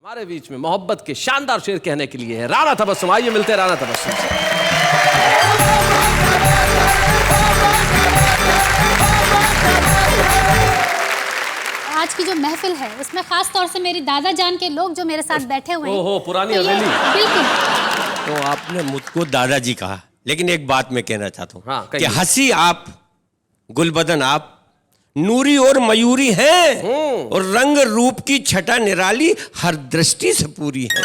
हमारे बीच में मोहब्बत के शानदार शेर कहने के लिए है राना तबस्सुम। आइए मिलते हैं राना तबस्सुम से। आज की जो महफिल है उसमें खास तौर से मेरी दादा जान के लोग जो मेरे साथ बैठे हुए हैं। ओहो, पुरानी तो हवेली। बिल्कुल। तो आपने मुझको दादाजी कहा, लेकिन एक बात मैं कहना चाहता हूँ हाँ, कि हंसी आप, गुलबदन आप, नूरी और मयूरी हैं और रंग रूप की छटा निराली हर दृष्टि से पूरी है।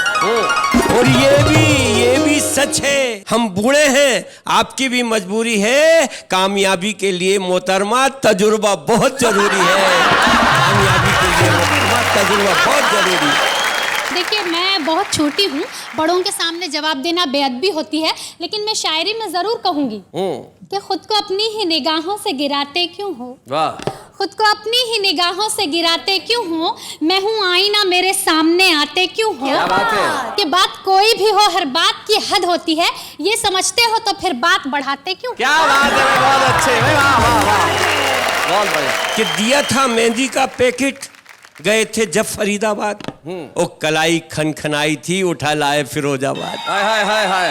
और ये भी सच है, हम बूढ़े हैं, आपकी भी मजबूरी है, कामयाबी के लिए मोहतरमा तजुर्बा बहुत जरूरी है। कामयाबी के लिए मोहतरमा तजुर्बा बहुत जरूरी है। देखिए मैं बहुत छोटी हूँ, बड़ों के सामने जवाब देना बेअदबी होती है, लेकिन मैं शायरी में जरूर कहूंगी कि खुद को अपनी ही निगाहों से गिराते क्यों हो। वाह। खुद को अपनी ही निगाहों से गिराते क्यों हो, मैं हूँ आईना मेरे सामने आते क्यों हो। क्या बात है। कि बात कोई भी हो हर बात की हद होती है, ये समझते हो तो फिर बात बढ़ाते क्यों। क्या बात है, बहुत अच्छे, वाह वाह वाह, बहुत बढ़िया। कि दिया था मेहंदी का पैकेट, गए थे जब फरीदाबाद, ओ कलाई खनखनाई थी, उठा लाए फिरोजाबाद। हाय हाय हाय हाय।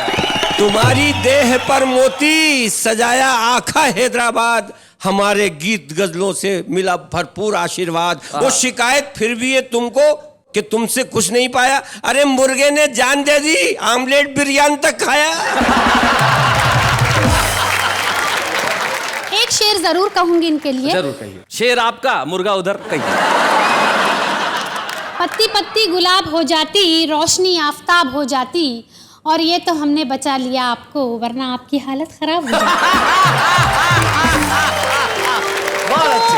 तुम्हारी देह पर मोती सजाया आखा हैदराबाद, हमारे गीत गजलों से मिला भरपूर आशीर्वाद। वो शिकायत फिर भी है तुमको कि तुमसे कुछ नहीं पाया, अरे मुर्गे ने जान दे दी, आमलेट बिरयानी तक खाया। एक शेर जरूर कहूंगी इनके लिए। जरूर कहिए। शेर आपका, मुर्गा उधर कहिए। पत्ती पत्ती गुलाब हो जाती, रोशनी आफताब हो जाती, और ये तो हमने बचा लिया आपको, वरना आपकी हालत खराब हो जाती। बहुत अच्छे।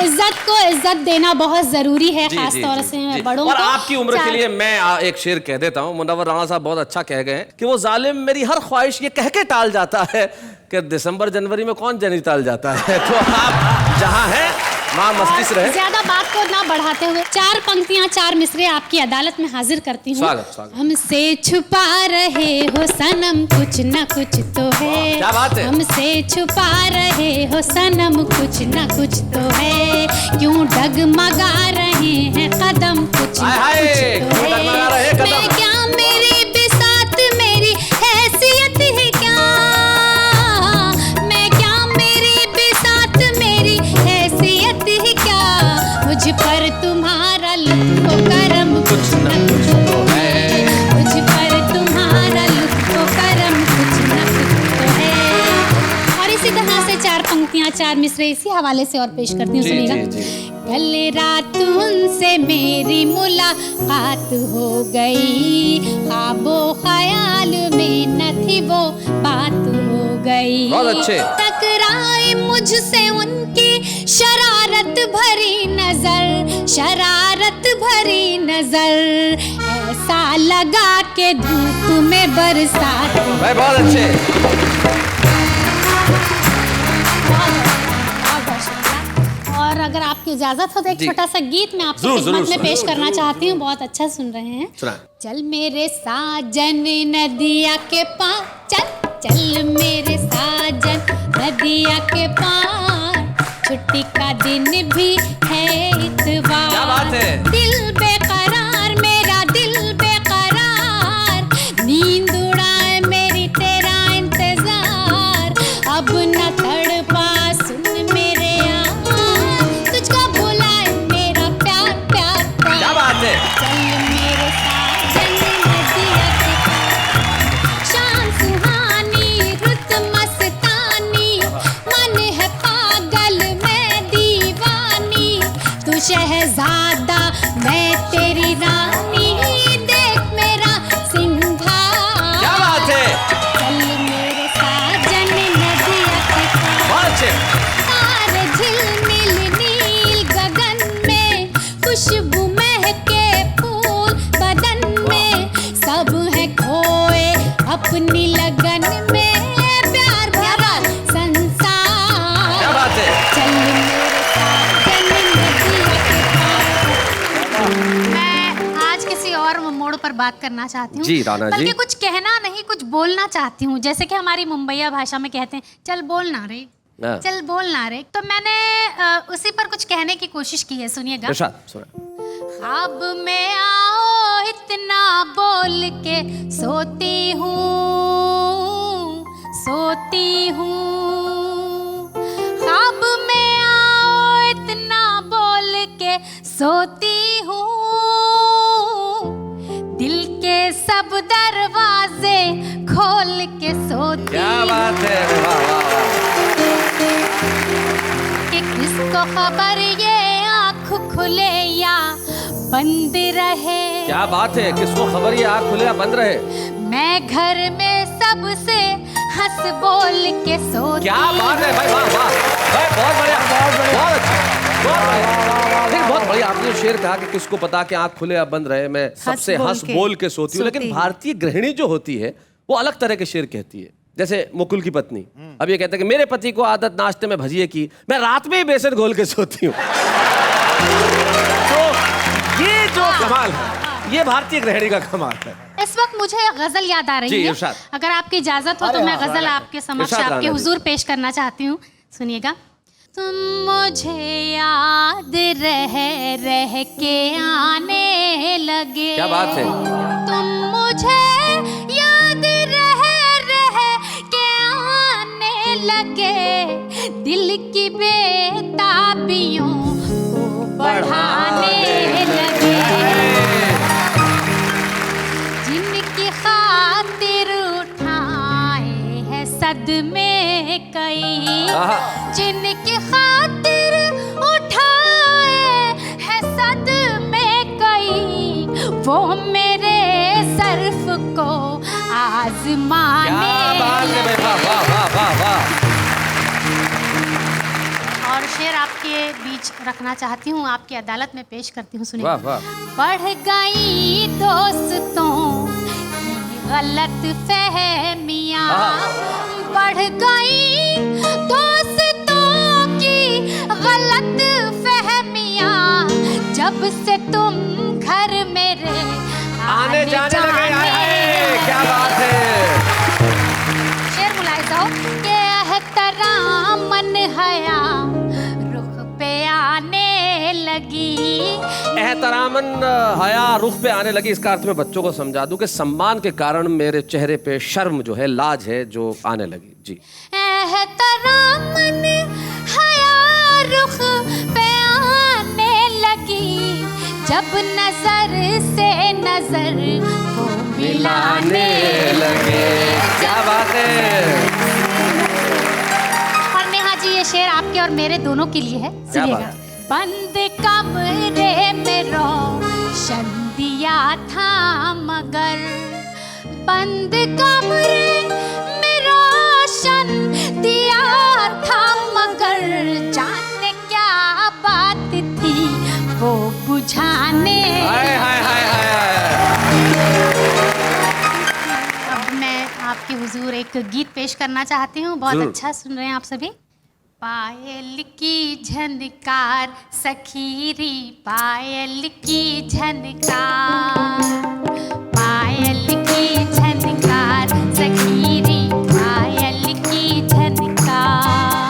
इज्जत को इज्जत देना बहुत जरूरी है, खास तौर से बड़ों और को। आपकी उम्र के लिए मैं एक शेर कह देता हूँ। मुनव्वर राणा साहब बहुत अच्छा कह गए हैं कि वो जालिम मेरी हर ख्वाहिश ये कह के टाल जाता है कि दिसंबर जनवरी में कौन नैनीताल जाता है। तो आप जहाँ हैं वहाँ मस्ती से रहे। ज्यादा बात को ना बढ़ाते हुए 4 पंक्तियां 4 मिसरे आपकी अदालत में हाजिर करती हूँ। स्वागत स्वागत। हमसे छुपा रहे हो सनम कुछ न कुछ तो है। क्या बात है। हमसे छुपा रहे हो सनम कुछ न कुछ तो है, क्यों डगमगा रहे हैं कदम कुछ न कुछ तो है। मैं क्या मेरी बिसात मेरी हैसियत है क्या, मैं क्या मेरी बिसात मेरी हैसियत है क्या, मुझ पर तुम्हारा लुत्फ़ो करम कुछ न कुछ तो है, मुझ पर तुम्हारा लुत्फ़ो करम कुछ न कुछ तो है। और इसी तरह से 4 पंक्तियां 4 मिसरे इसी हवाले से और पेश करती हूँ, सुनिएगा। कल रात उनसे मेरी मुलाकात हो गई, ख्वाबो ख्याल में न थी वो बात हो गई। बहुत अच्छे। टकराई मुझसे उनकी शरारत भरी नजर, शरारत भरी नजर, ऐसा लगा के धूप में बरसात। बहुत अच्छे। और अगर आपकी इजाजत हो तो एक छोटा सा गीत मैं आपकी खिदमत में पेश करना चाहती हूँ। बहुत अच्छा सुन रहे हैं। चल मेरे साजन नदिया के पार, चल चल मेरे साजन नदिया के पार, छुट्टी का दिन भी है इतवार। क्या बात है। दिल बेकरार मेरा दिल बेकरार, नींद उड़ाए मेरी तेरा इंतजार, अब न तड़पा सुन मेरे यार, तुझको बुलाए मेरा प्यार प्यार प्यार। क्या बात है। चल मेरे साजन नदिया के पार, शाम सुहानी रुत मस्तानी, मन है पागल मैं दीवानी, तू शहजादा मैं तेरी रानी, देख मेरा सिंघार। क्या बात है। चल मेरे साजन नदिया के पार, बहुत अच्छे। तारे झिलमिल नील गगन में, खुशबू महके फूल बदन में, सब है खोए अपनी लगन में, प्यार भरा संसार। क्या बात है। चल मेरे साजन नदिया के पार। मैं आज किसी और मोड़ पर बात करना चाहती हूँ। जी, राणा जी। बल्कि कुछ कहना नहीं कुछ बोलना चाहती हूँ, जैसे कि हमारी मुंबईया भाषा में कहते हैं चल बोलना रे, चल बोलना रे। तो मैंने उसी पर कुछ कहने की कोशिश की है, सुनिएगा। इरशाद, सुना। ख्वाब में आओ बोल के सोती हूँ, सोती हूँ। ख्वाब में आओ इतना बोल के सोती हूँ, दिल के सब दरवाजे खोल के सोती। क्या बात है, वाह वाह कि किसको खबर ये आँख खुले या बंद रहे। क्या बात है, किसको खबर ये आँख खुले या बंद रहे। मैं घर में सबसे हंस बोल के सोती। क्या बात है भाई, वाह वाह भाई, बहुत बढ़िया, बहुत अच्छा, बहुत बढ़िया। नहीं, बहुत बढ़िया। आपने शेर कहा कि किसको पता कि आँख खुले या बंद रहे, मैं सबसे हंस बोल के सोती हूँ। लेकिन भारतीय गृहिणी जो होती है वो अलग तरह के शेर कहती है। जैसे मुकुल की पत्नी अब ये कहते हैं कि मेरे पति को आदत नाश्ते में भजिए की, मैं रात में ही बेसन घोल के सोती हूँ। तो ये जो कमाल है, ये भारतीय गृहिणी का कमाल है। इस वक्त मुझे गजल याद आ रही है। अगर आपकी इजाजत हो तो मैं गजल आपके समक्ष, आपके हुजूर पेश करना चाहती हूँ। सुनिएगा। तुम मुझे याद रह के आने लगे। क्या बात है। तुम मुझे याद रह के आने लगे, दिल की बेताबियों को बढ़ाने लगे। जिनकी खातिर उठाए हैं सदमे कई, जिनकी खातिर उठाए हैं सदमे कई, वो मेरे सर्फ को आजमाने। और शेर आपके बीच रखना चाहती हूँ, आपकी अदालत में पेश करती हूँ। सुनिए। बढ़ गई दोस्तों की गलत फहमियाँ, बढ़ गई दोस्तों की गलत फहमियाँ, जब से तुम घर मेरे आने जाने लगे। क्या बात है। शेर मुलाहिजा हो कि एहतरामन हया रुख पे आने लगी। एहतरामन हया रुख पे आने लगी, इसका अर्थ मैं बच्चों को समझा दूं कि सम्मान के कारण मेरे चेहरे पे शर्म जो है, लाज है, जो आने लगी। जी। एहतरामन हया रुख पे आने लगी, जब नजर से नजर को मिलाने लगे। क्या बात है। और नेहा जी, ये शेर आपके और मेरे दोनों के लिए है। सुनिएगा। बंद कमरे में रोशन दिया था मगर, बंद कमरे में रोशन दिया था मगर, जाने क्या बात थी वो बुझाने। अब मैं आपके हुजूर एक गीत पेश करना चाहती हूँ। बहुत अच्छा सुन रहे हैं आप सभी। पायल की झनकार सखीरी, पायल की झनकार, पायल की झनकार सखीरी, पायल की झनकार,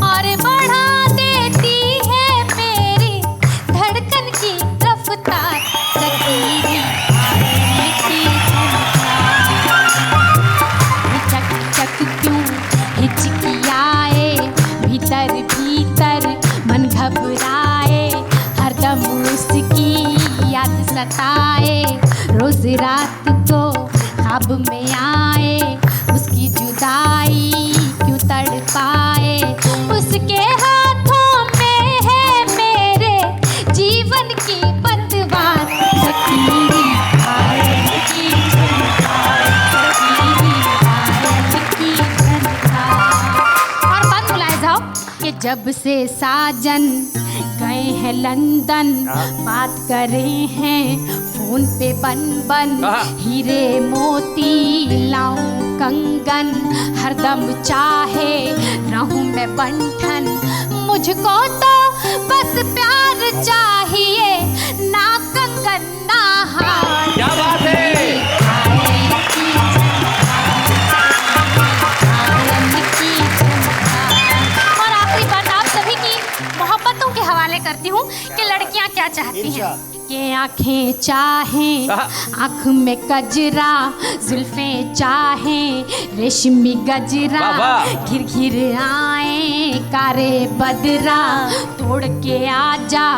और बढ़ा देती है मेरी धड़कन की रफ्तार सखीरी, पायल की झनकार। चक चक क्यों हिचकियाए, भीतर भीतर मन घबराए, हरदम उसकी याद सताए, रोज रात को ख्वाब में आए, उसकी जुदाई क्यों तड़पाए, उसके हाथों में है मेरे जीवन की पतवार सखीरी, पायल की झनकार सखीरी, पायल की झनकार। और बात बुलाए जाओ कि जब से साजन गए हैं लंदन, बात करे हैं फोन पे बन बन, हीरे मोती लाऊं कंगन, हरदम चाहे रहूं मैं बंठन, मुझको तो बस प्यार चाहिए, ना कंगन ना हार। क्या बात है। और आखिरी बात आप सभी की मोहब्बतों के हवाले करती हूँ कि लड़कियाँ क्या चाहती गाती हैं ये आंखें चाहें आंख में कजरा जुल्फें चाहें रेशमी गजरा घिर घिर आए कारे बदरा तोड़ के आजा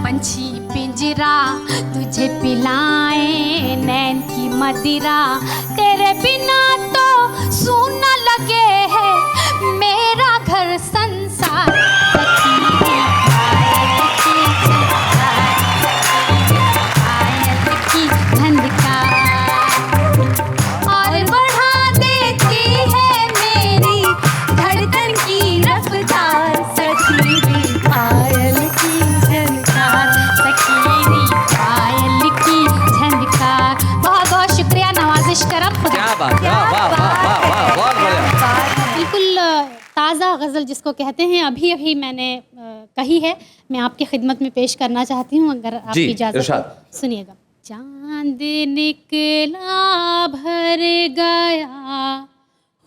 पंछी पिंजरा तुझे पिलाए नैन की मदिरा तेरे बिना तो सूना लगे है मेरा घर संसार और बढ़ा देती है मेरी धड़कन की रफ्तार सखीरी पायल की झनकार सखीरी पायल की झनकार। बहुत बहुत शुक्रिया नवाजिश करम। क्या बात, वाह वाह वाह वाह वाह, बहुत बढ़िया। बिल्कुल ताज़ा गज़ल जिसको कहते हैं अभी अभी मैंने कही है, मैं आपकी खिदमत में पेश करना चाहती हूँ अगर आपकी इजाज़त हो। सुनिएगा। चांद निकला भर गया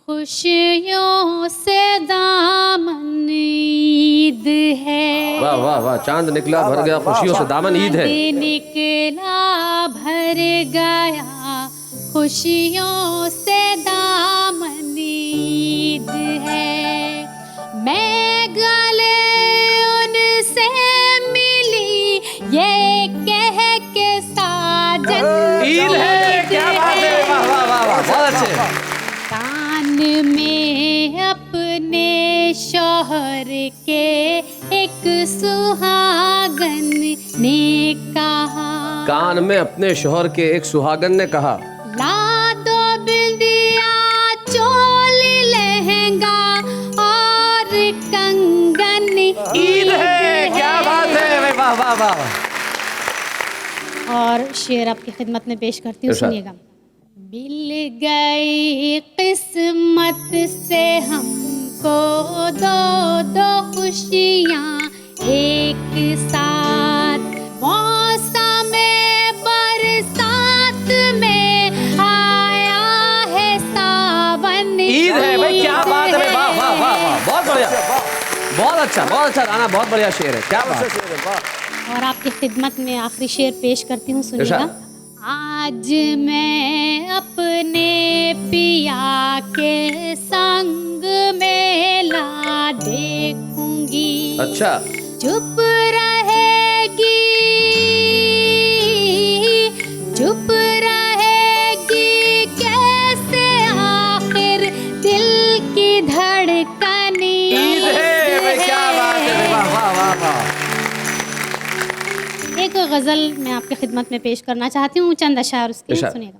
खुशियों से दामन ईद है। वाह वाह वाह, चांद निकला भर गया खुशियों से दामन ईद है। चांद निकला भर गया खुशियों से दामन ईद है। मैं गले उनसे मिली ये कह के साजन ईद है। क्या बात है, वाह वाह वाह वाह, बहुत अच्छे। कान में अपने शौहर के एक सुहागन ने कहा, कान में अपने शौहर के एक सुहागन ने कहा, ला दो बिंदिया चोली लहंगा और कंगन ईद है। क्या बात है, वाह वाह वाह। और शेर आपकी खिदमत में पेश करती हूँ, सुनिएगा। मिल गई किस्मत से हमको दो दो खुशियाँ एक साथ, मौसम बरसात में आया है सावन। ईद है भाई, क्या बात है, वाह वाह वाह वाह, बहुत बढ़िया, बहुत अच्छा राना, बहुत बढ़िया शेर है। क्या बात है। और आपकी खिदमत में आखिरी शेर पेश करती हूँ, सुनिएगा। आज मैं अपने पिया के संग मेला देखूंगी। अच्छा। चुप रहेगी चुप रहेगी कैसे आखिर दिल की धड़कन। ईद है भाई, क्या बात है, वाह वाह वाह वाह। एक गज़ल मैं आपकी खिदमत में पेश करना चाहती हूँ, चंद अशार उसके, सुनिएगा।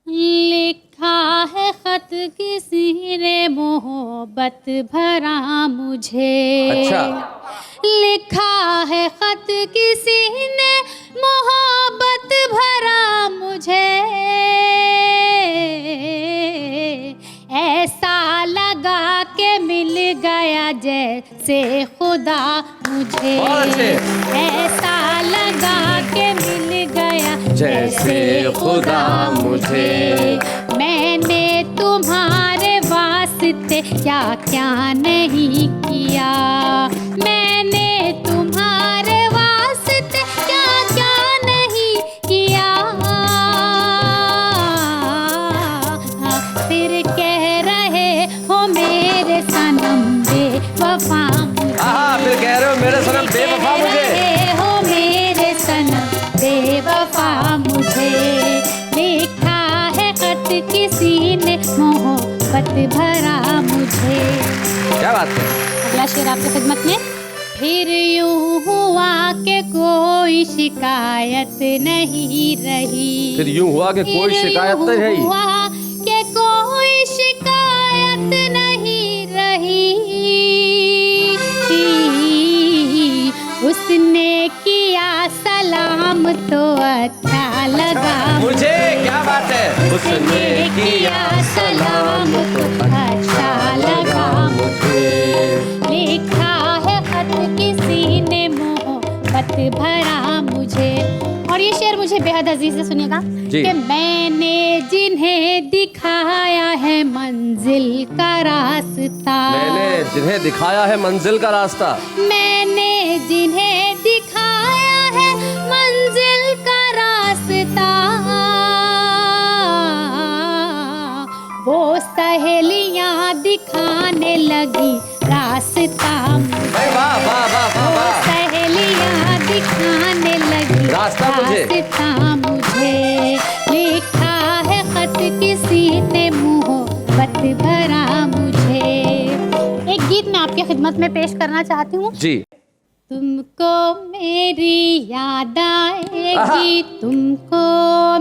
लिखा है खत किसी ने मोहब्बत भरा मुझे। अच्छा। लिखा है खत किसी ने मोहब्बत भरा मुझे, ऐसा लगा के मिल गया जैसे खुदा मुझे। ऐसा लगा के मिल गया जैसे खुदा मुझे। मैंने तुम्हारे वास्ते क्या क्या नहीं किया, मैंने तुम्हारे वास्ते क्या क्या नहीं किया। फिर कह रहे हो मेरे सनम बेवफा मुझे। फिर कह रहे हो मेरे सनम बेवफा मुझे। हो मेरे सनम बेवफा मुझे। लिखा है खत किसी ने मोहब्बत भरा मुझे। क्या बात है। अगला शेर आपकी खिदमत में। फिर यूं हुआ कि कोई शिकायत नहीं रही। फिर यूं हुआ कि कोई शिकायत नहीं रही। हुआ कि कोई शिकायत नहीं रही। उसने किया सलाम तो अच्छा लगा मुझे। क्या बात है। उसने किया सलाम तो अच्छा लगा मुझे। लिखा है खत किसी ने मोहब्बत भरा मुझे। और ये शेर मुझे बेहद अजीज है, सुनिएगा। कि मैंने जिन्हें दिखाया है मंजिल का रास्ता। मैंने जिन्हें दिखाया है मंजिल का रास्ता। मैंने जिन्हें दिखाया है दिखाने लगी रास्ता मुझे। वाह वाह वाह वाह वाह। सहेलियां दिखाने लगी रास्ता मुझे। रास्ता मुझे। लिखा है खत किसी ने मोहब्बत भरा मुझे। एक गीत मैं आपकी खिदमत में पेश करना चाहती हूँ। जी। तुमको मेरी याद आएगी, तुमको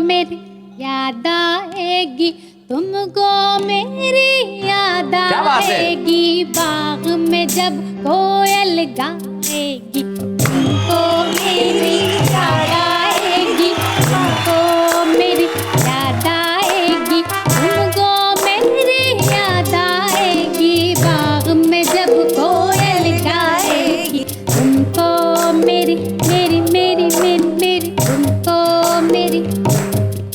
मेरी याद आएगी, तुमको मेरी याद क्या बात है? आएगी, बाग में जब कोयल गाएगी, तुमको मेरी याद आएगी, तुमको मेरी याद आएगी, तुमको मेरी याद आएगी, बाग में जब कोयल गाएगी, तुमको मेरी मेरी मेरी मेरी मेरी तुमको मेरी।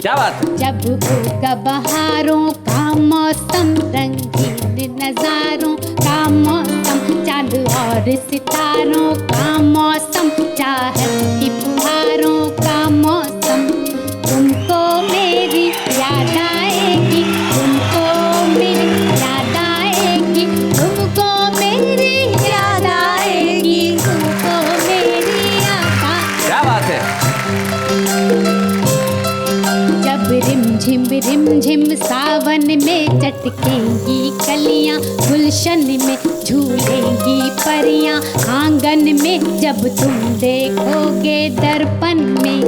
क्या बात है? जब होगा बहारों का मौसम, रंगीन नजारों का मौसम, चांद और सितारों का मौसम, चाहत की फुहारों का मौसम, तुमको मेरी याद आएगी, तुमको मेरी याद आएगी, तुमको मेरी याद आएगी, तुमको मेरी याद आएगी। क्या बात है? जब रिम झिम सावन में चटकेंगी कलियां, गुलशन में झूलेंगी परियां, आंगन में जब तुम देखोगे दर्पण में,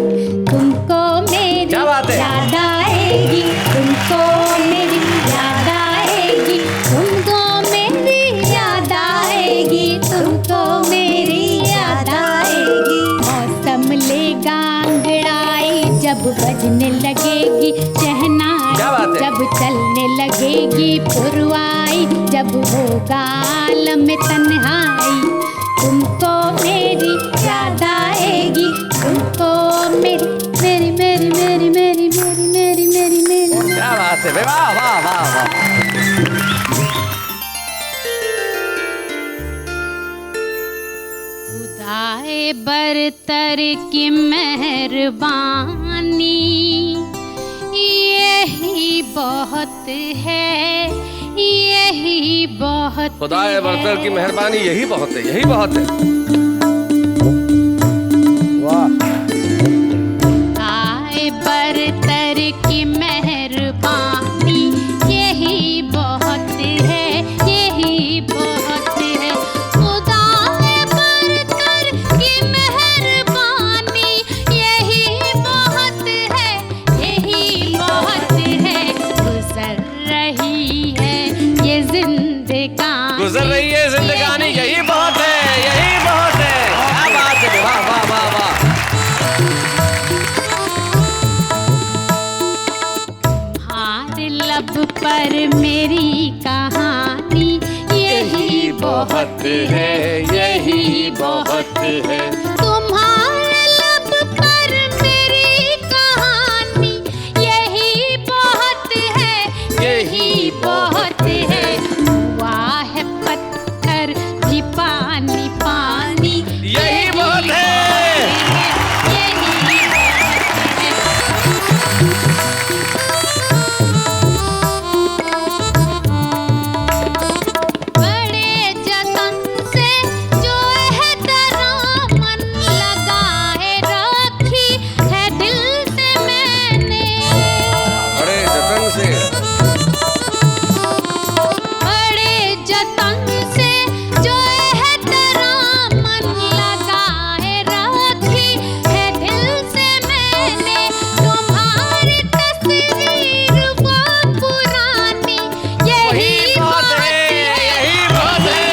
तुमको मेरी क्या बात है? याद आएगी, तुमको मेरी याद आएगी, तुमको मेरी याद आएगी, तुमको मेरी याद आएगी। मौसम लेगा अंगड़ाई जब बजने लगेगी शहनाई, क्या बात है? जब चलने लगेगी पुरवाई, जब होगा आलम तन्हाई, तुमको मेरी याद आएगी, तुमको मेरी मेरी मेरी मेरी मेरी मेरी मेरी मेरी मेरी। क्या बात है? वाह वाह वाह वाह। खुदाए बरतर की मेहरबानी, यही बहुत है, यही बहुत खुदाए बरतर की मेहरबानी यही बहुत है, यही बहुत है। खुदाए बरतर की मेहरबानी, यही बहुत है, यही बहुत है। खुदाए बरतर की मेहरबानी, यही बहुत है, यही बहुत है। गुजर रही है ये जिंदगानी, गुजर रही है जिंदगानी यही बहुत है, यही बहुत है। क्या बात है? वाह वाह वाह वाह। हार लब पर मेरी कहानी, यही बहुत है, यही बहुत है। तुम्हारे लब पर मेरी कहानी, यही बहुत है, यही बहुत है। हुआ है पत्थर भी पानी पानी, यही बहुत है। यही बहुत है। बड़े जतन से जो है तेरा मन लगाए रखी है दिल से मैंने, बड़े जतन से बड़े जतन से जो है तेरा मन लगाए रखी है दिल से मैंने, तुम्हारी तस्वीर वो पुरानी, यही बहुत है, यही बहुत है।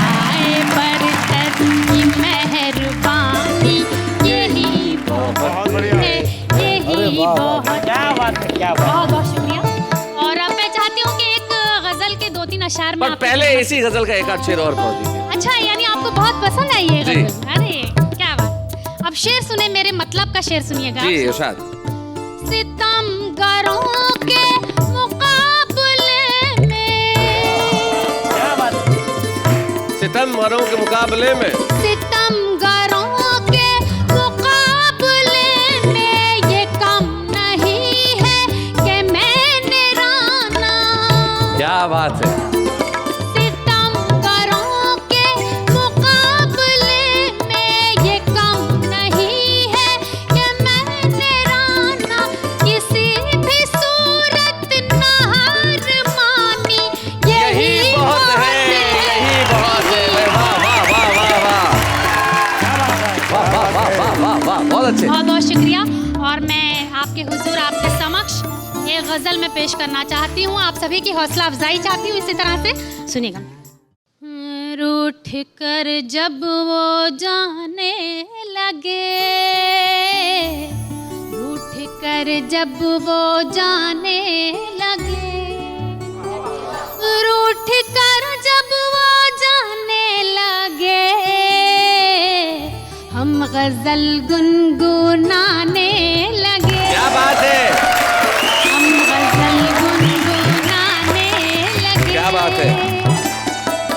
आए बरतर की मेहरबानी, यही बहुत है, यही बहुत है। क्या बात है, क्या बात। बहुत बहुत शुक्रिया। और अब मैं चाहती हूँ कि एक गजल के 2-3 अशार में पर पहले इसी गजल का एक आध शेर और पढ़ दीजिए। अच्छा, यानी आपको बहुत पसंद है ये जी। गजल? अरे क्या बात। अब शेर सुने, मेरे मतलब का शेर सुनिएगा। जी इरशाद। सितमगरों के मुकाबले में, क्या बात है। सितमगरों के मुकाबले में, सितमगरों के मुकाबले में ये कम नहीं है कि मैंने राना, अच्छे। बहुत बहुत शुक्रिया। और मैं आपके हुजूर आपके समक्ष एक गजल में पेश करना चाहती हूँ। आप सभी की हौसला अफजाई चाहती हूँ इसी तरह से, सुनिएगा। रूठ कर जब वो जाने लगे, रूठ कर जब वो जाने लगे, रूठ कर जब वो जाने लगे, हम गजल गुनगुनाने लगे। क्या बात है, हम गजल गुनगुनाने लगे। क्या बात है।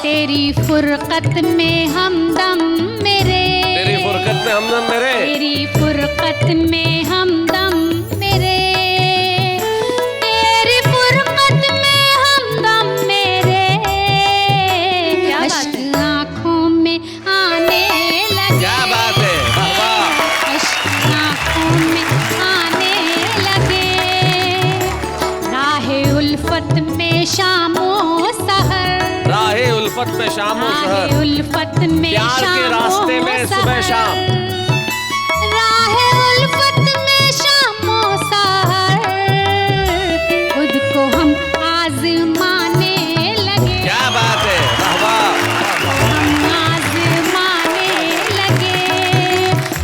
तेरी फुरकत में हमदम मेरे, तेरी फुरकत में हमदम मेरे, तेरी फुरकत में हमदम मेरे, तेरी फुरकत में हमदम मेरे, अश्क आँखों में आने लगे। क्या बात है, वाह वाह। अश्क आँखों में आने लगे, राहे उल्फत में शामो सहर, राहे उल्फत में शामो राहे सहर, उल्फत में प्यार के रास्ते में सुबह शाम, राहे उल्फत में शामो सहर, खुद को हम आजमाने लगे। क्या बात है, वाह वाह। हम आजमाने लगे।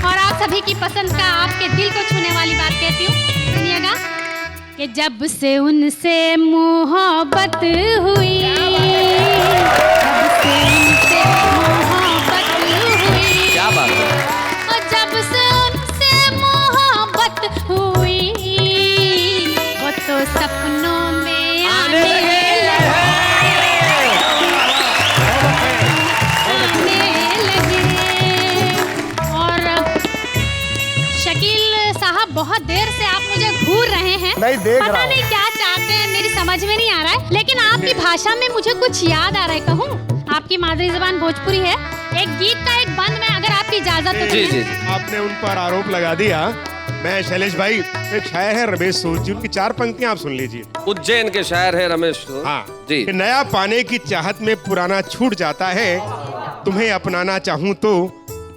और आप सभी की पसंद का, आपके दिल को छूने वाली बात कहती हूँ, सुनिएगा। कि जब से उनसे मोहब्बत हुई, जब से उनसे मोहब्बत हुई, क्या बात है। और जब से उनसे मोहब्बत हुई, वो तो सपनों में आने लगे। और शकील साहब, बहुत देर से आप मुझे घूर रहे हैं। नहीं, देख पता रहा हूं। नहीं क्या चाहते हैं, मेरी समझ में नहीं आ रहा है। लेकिन आपकी भाषा में मुझे कुछ याद आ रहा है। कहूँ, आपकी मादरी जबान भोजपुरी है। एक गीत का एक बंद में, अगर आपकी इजाजत हो तो जी जी मैं- जी। आपने उन पर आरोप लगा दिया। मैं शैलेश भाई, एक शायर है रमेश सूद जी, उनकी 4 पंक्तियां आप सुन लीजिए। उज्जैन के शायर है रमेश सूद। हाँ जी। कि नया पाने की चाहत में पुराना छूट जाता है, तुम्हें अपनाना चाहूं तो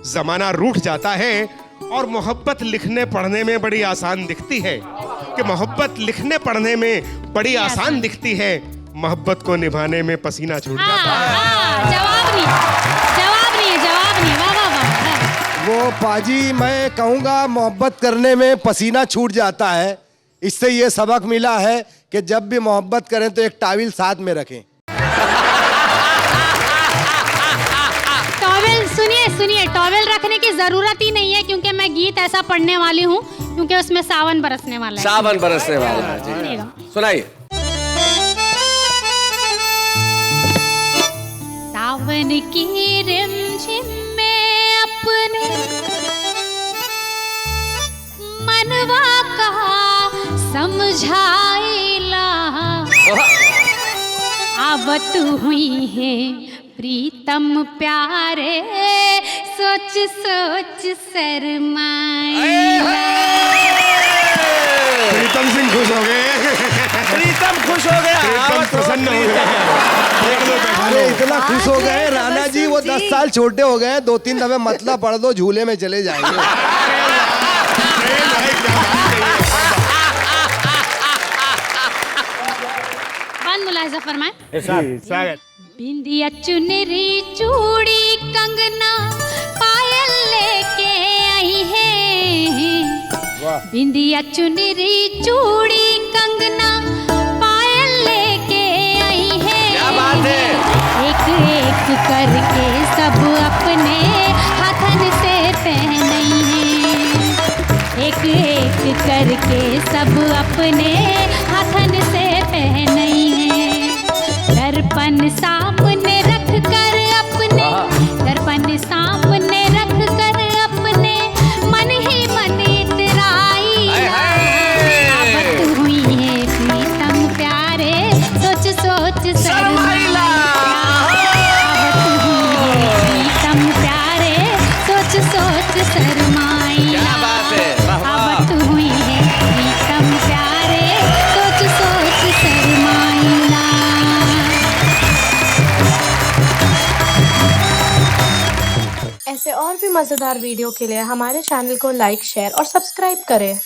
जमाना रूठ जाता है, और मोहब्बत लिखने पढ़ने में बड़ी आसान दिखती है, कि मोहब्बत लिखने पढ़ने में बड़ी आसान दिखती है, मोहब्बत को निभाने में पसीना छूट जाता है। जवाब नहीं, जवाब नहीं है, जवाब नहीं। वाह वाह वाह। वो पाजी, मैं कहूँगा मोहब्बत करने में पसीना छूट जाता है। इससे ये सबक मिला है कि जब भी मोहब्बत करें तो एक टाविल साथ में रखें। टॉवेल, सुनिए सुनिए, टॉवेल रखने की जरूरत ही नहीं है, क्योंकि मैं गीत ऐसा पढ़ने वाली हूँ क्योंकि उसमें सावन बरसने वाला है। सावन बरसने वाला है। जी, सुनिएगा। सुनाइए। सावन की रिमझिम में अपने मनवा का समझाइला, आवत हुई है प्रीतम प्यारे, सोच सोच शर्माइला। प्रीतम सिंह खुश हो गए, प्रीतम खुश हो गया। प्रीतम प्रसन्न हो गए। देख लो, बैठा लो। अरे इतना खुश हो गए राणा जी, वो 10 साल छोटे हो गए। 2-3 दफे मतलब पढ़ दो, झूले में चले जाएंगे। बंद मुलाहिजा फरमाए। स्वागत। बिंदिया चुनरी चूड़ी कंगना पायल लेके आई है, बिंदिया चुनरी चूड़ी कंगना पायल लेके आई है। क्या बात है। एक एक करके सब अपने हाथन से पहनी है, एक एक करके सब अपने हाथन से पहनी है। दर्पण सामने रख कर अपने, दर्पण सामने रख कर अपने मन ही मन इतराई, आवत हुई है प्रीतम प्यारे, सोच सोच शर्माइला, आवत हुई है प्रीतम प्यारे, सोच सोच शर्माइला। क्या बात है, वाह वाह। आवत हुई है प्रीतम प्यारे, सोच सोच शर्माइला। ऐसे और भी मज़ेदार वीडियो के लिए हमारे चैनल को लाइक, शेयर और सब्सक्राइब करें।